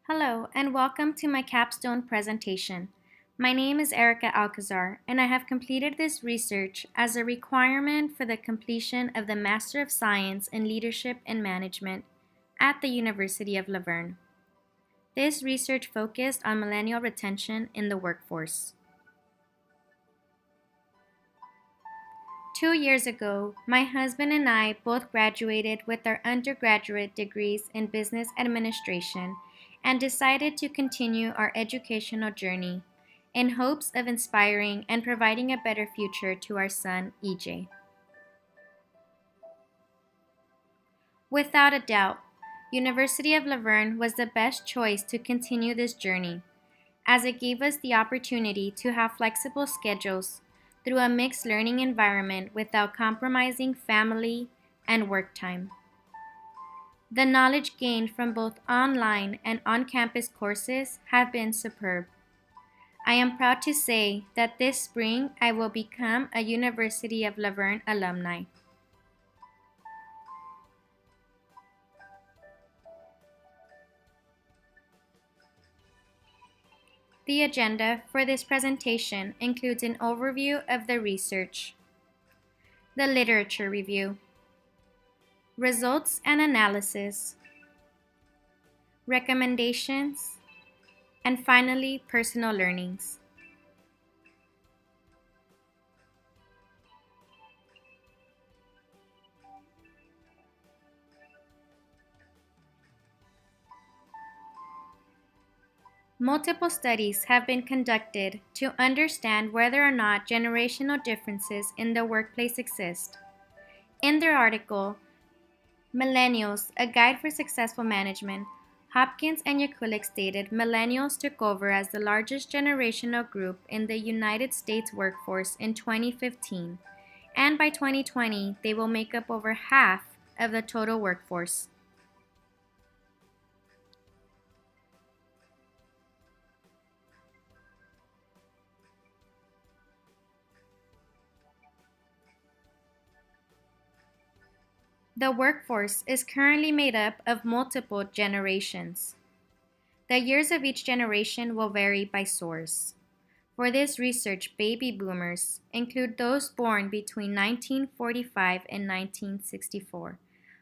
Hello, and welcome to my capstone presentation. My name is Erica Alcazar, and I have completed this research as a requirement for the completion of the Master of Science in Leadership and Management at the University of La Verne. This research focused on millennial retention in the workforce. 2 years ago, my husband and I both graduated with our undergraduate degrees in business administration and decided to continue our educational journey in hopes of inspiring and providing a better future to our son, EJ. Without a doubt, University of La Verne was the best choice to continue this journey, as it gave us the opportunity to have flexible schedules through a mixed learning environment without compromising family and work time. The knowledge gained from both online and on-campus courses have been superb. I am proud to say that this spring I will become a University of La Verne alumni. The agenda for this presentation includes an overview of the research, the literature review, results and analysis, recommendations, and finally, personal learnings. Multiple studies have been conducted to understand whether or not generational differences in the workplace exist. In their article, Millennials, A Guide for Successful Management, Hopkins and Yakulik stated millennials took over as the largest generational group in the United States workforce in 2015, and by 2020, they will make up over half of the total workforce. The workforce is currently made up of multiple generations. The years of each generation will vary by source. For this research, baby boomers include those born between 1945 and 1964,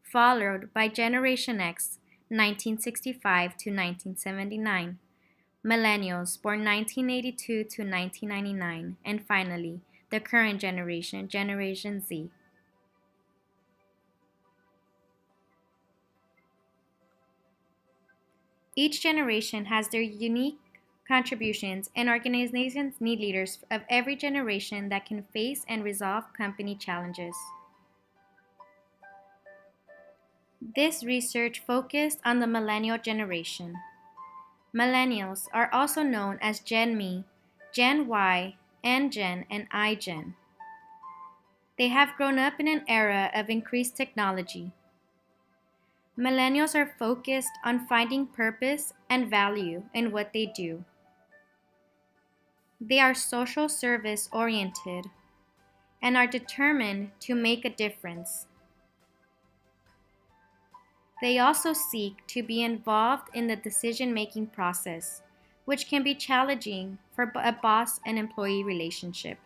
followed by Generation X, 1965 to 1979, millennials born 1982 to 1999, and finally, the current generation, Generation Z. Each generation has their unique contributions, and organizations need leaders of every generation that can face and resolve company challenges. This research focused on the millennial generation. Millennials are also known as Gen Me, Gen Y, N-Gen, and I-Gen. They have grown up in an era of increased technology. Millennials are focused on finding purpose and value in what they do. They are social service oriented and are determined to make a difference. They also seek to be involved in the decision-making process, which can be challenging for a boss and employee relationship.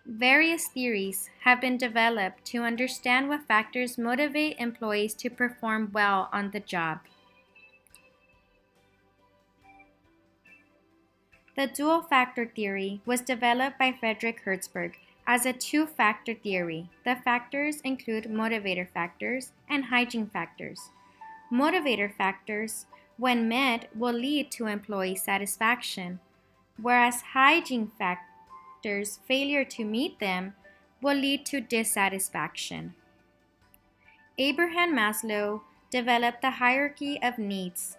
Various theories have been developed to understand what factors motivate employees to perform well on the job. The dual factor theory was developed by Frederick Hertzberg as a two-factor theory. The factors include motivator factors and hygiene factors. Motivator factors, when met, will lead to employee satisfaction, whereas hygiene factors failure to meet them will lead to dissatisfaction. Abraham Maslow developed the hierarchy of needs,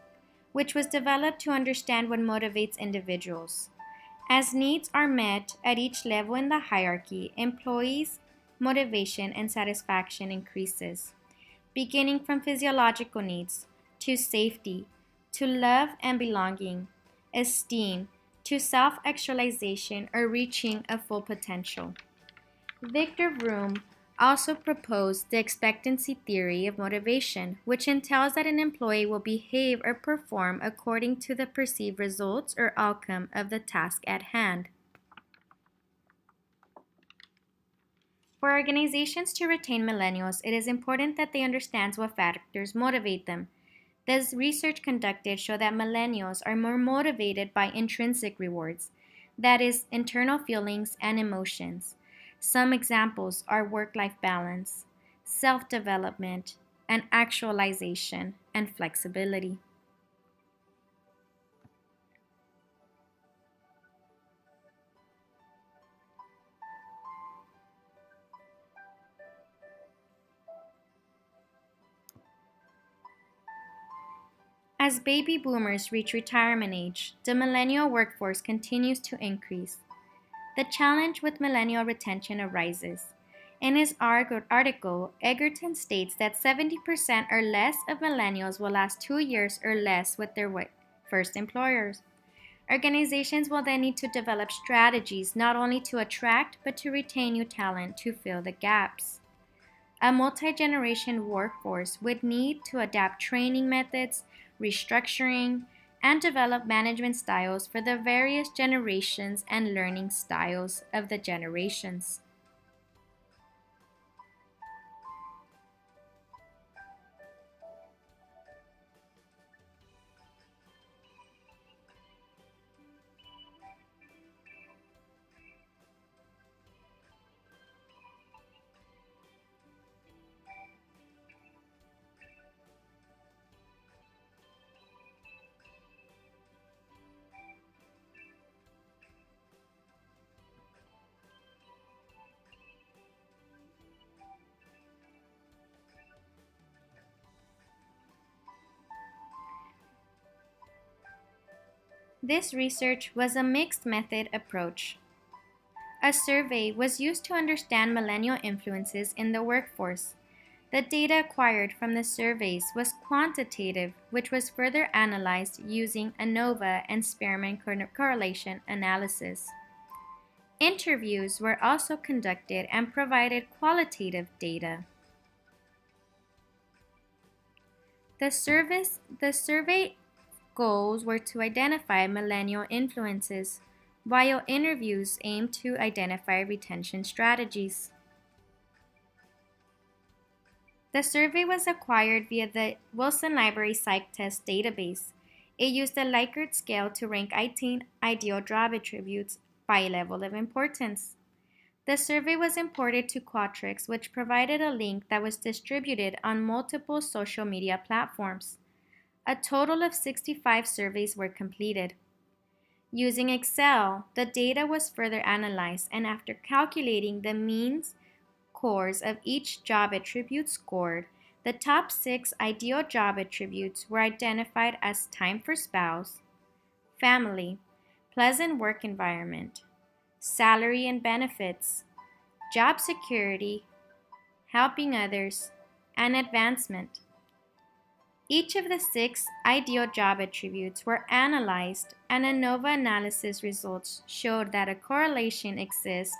which was developed to understand what motivates individuals. As needs are met at each level in the hierarchy, employees' motivation and satisfaction increases. beginning from physiological needs to safety, to love and belonging, esteem, to self-actualization or reaching a full potential. Victor Vroom also proposed the expectancy theory of motivation, which entails that an employee will behave or perform according to the perceived results or outcome of the task at hand. For organizations to retain millennials, it is important that they understand what factors motivate them. This research conducted showed that millennials are more motivated by intrinsic rewards, that is, internal feelings and emotions. Some examples are work-life balance, self-development, and actualization, and flexibility. As baby boomers reach retirement age, the millennial workforce continues to increase. The challenge with millennial retention arises. In his article, Egerton states that 70% or less of millennials will last 2 years or less with their first employers. Organizations will then need to develop strategies not only to attract but to retain new talent to fill the gaps. A multi-generation workforce would need to adapt training methods, restructuring, and develop management styles for the various generations and learning styles of the generations. This research was a mixed method approach. A survey was used to understand millennial influences in the workforce. The data acquired from the surveys was quantitative, which was further analyzed using ANOVA and Spearman correlation analysis. Interviews were also conducted and provided qualitative data. The survey goals were to identify millennial influences, while interviews aimed to identify retention strategies. The survey was acquired via the Wilson Library Psych Test database. It used a Likert scale to rank 18 ideal job attributes by level of importance. The survey was imported to Qualtrics, which provided a link that was distributed on multiple social media platforms. A total of 65 surveys were completed. Using Excel, the data was further analyzed, and after calculating the means scores of each job attribute scored, the top 6 ideal job attributes were identified as time for spouse, family, pleasant work environment, salary and benefits, job security, helping others, and advancement. Each of the 6 ideal job attributes were analyzed, and ANOVA analysis results showed that a correlation exists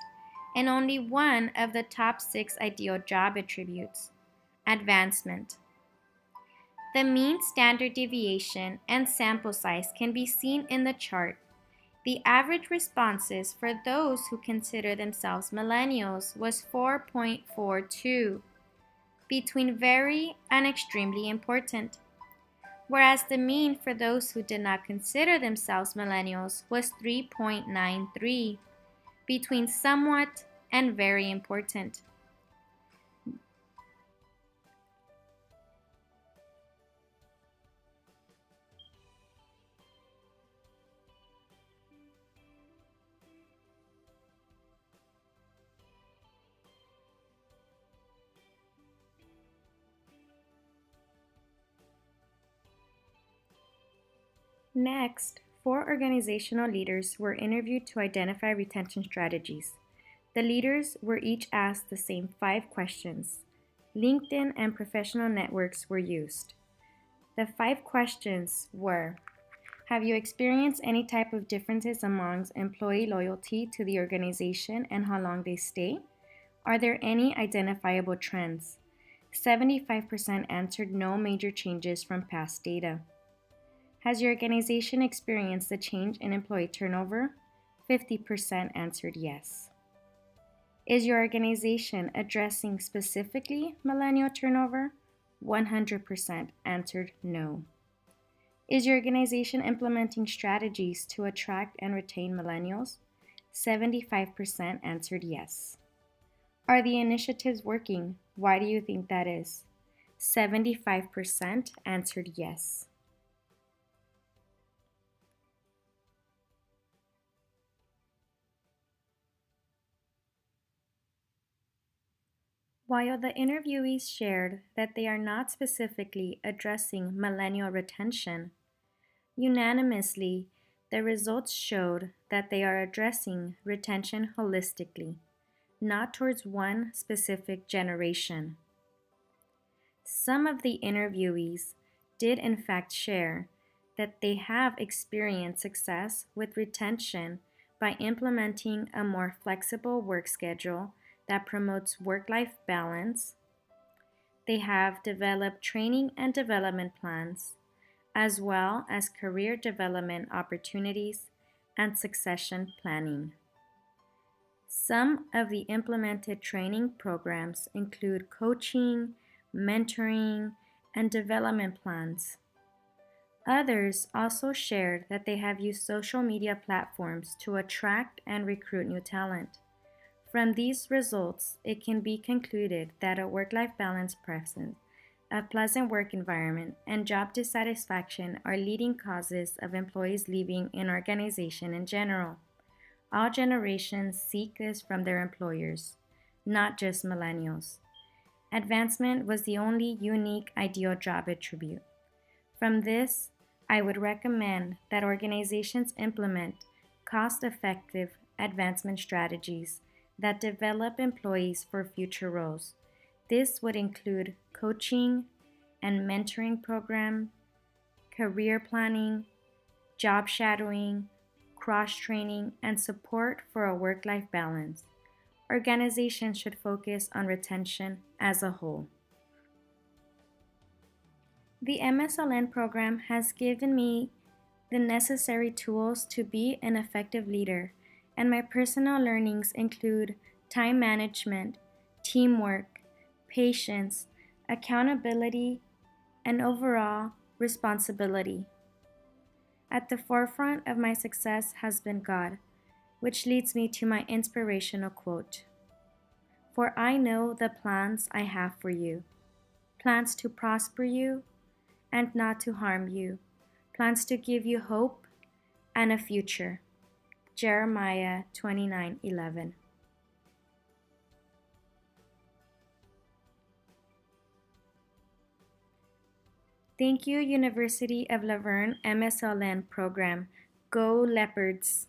in only one of the top 6 ideal job attributes, advancement. The mean standard deviation and sample size can be seen in the chart. The average responses for those who consider themselves millennials was 4.42, between very and extremely important, whereas the mean for those who did not consider themselves millennials was 3.93, between somewhat and very important. Next, 4 organizational leaders were interviewed to identify retention strategies. The leaders were each asked the same 5 questions. LinkedIn and professional networks were used. The 5 questions were: have you experienced any type of differences amongst employee loyalty to the organization and how long they stay? Are there any identifiable trends? 75% answered no major changes from past data. Has your organization experienced a change in employee turnover? 50% answered yes. Is your organization addressing specifically millennial turnover? 100% answered no. Is your organization implementing strategies to attract and retain millennials? 75% answered yes. Are the initiatives working? Why do you think that is? 75% answered yes. While the interviewees shared that they are not specifically addressing millennial retention, unanimously, the results showed that they are addressing retention holistically, not towards one specific generation. Some of the interviewees did in fact share that they have experienced success with retention by implementing a more flexible work schedule that promotes work-life balance. They have developed training and development plans, as well as career development opportunities and succession planning. Some of the implemented training programs include coaching, mentoring, and development plans. Others also shared that they have used social media platforms to attract and recruit new talent. From these results, it can be concluded that a work-life balance presence, a pleasant work environment, and job dissatisfaction are leading causes of employees leaving an organization in general. All generations seek this from their employers, not just millennials. Advancement was the only unique ideal job attribute. From this, I would recommend that organizations implement cost-effective advancement strategies that develop employees for future roles. This would include coaching and mentoring program, career planning, job shadowing, cross-training, and support for a work-life balance. Organizations should focus on retention as a whole. The MSLM program has given me the necessary tools to be an effective leader, and my personal learnings include time management, teamwork, patience, accountability, and overall responsibility. At the forefront of my success has been God, which leads me to my inspirational quote. For I know the plans I have for you, plans to prosper you and not to harm you, plans to give you hope and a future. Jeremiah 29:11. Thank you, University of La Verne MSLN program. Go Leopards!